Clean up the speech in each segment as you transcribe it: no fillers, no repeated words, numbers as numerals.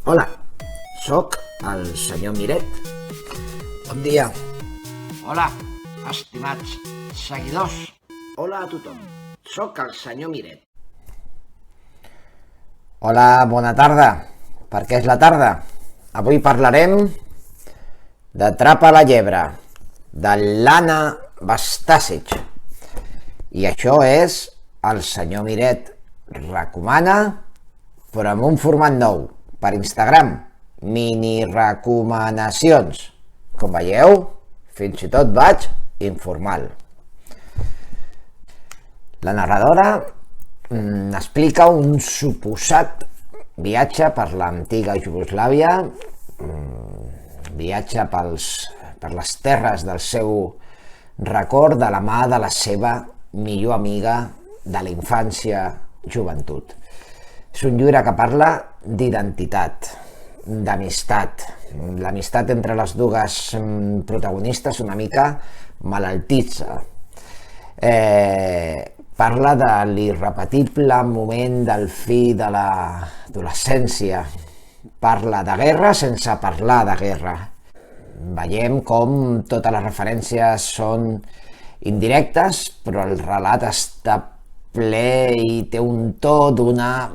Hola, sóc el senyor Miret. Bon dia. Hola, estimats seguidors. Hola a tothom, sóc el senyor Miret. Hola, bona tarda. Per què és la tarda? Avui parlarem d'Atrapa la llebre, de l'Anna Bastàsic. I això és el senyor Miret recomana, però amb un format nou, per Instagram, mini recomanacions. Com veieu, fins i tot vaig informal. La narradora explica un suposat viatge per l'antiga Iugoslàvia, viatge per les terres del seu record de la mà de la seva millor amiga de la infància, joventut. És un llibre que parla d'identitat, d'amistat. L'amistat entre les dues protagonistes una mica malaltissa. Parla de l'irrepetible moment del fi de l'adolescència. Parla de guerra sense parlar de guerra. Veiem com totes les referències són indirectes, però el relat està ple i té un to d'una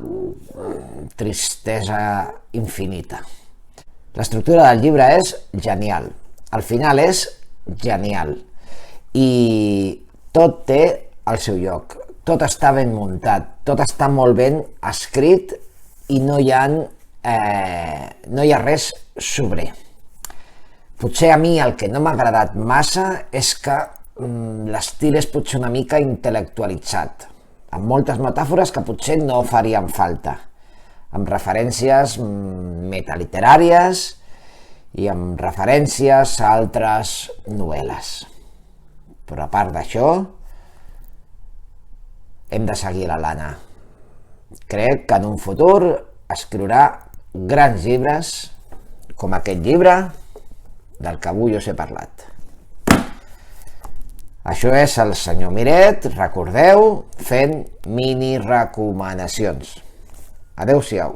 tristesa infinita. L'estructura del llibre és genial. El final és genial. I tot té el seu lloc. Tot està ben muntat, tot està molt ben escrit i no hi ha res sobrer. Potser a mi el que no m'ha agradat massa és que l'estil és potser una mica intel·lectualitzat, amb moltes metàfores que potser no farien falta, amb referències metaliteràries i amb referències a altres novel·les. Però a part d'això, hem de seguir la Lana. Crec que en un futur escriurà grans llibres com aquest llibre del que avui us he parlat. Això és el senyor Miret, recordeu, fent mini recomanacions. Adéu-siau.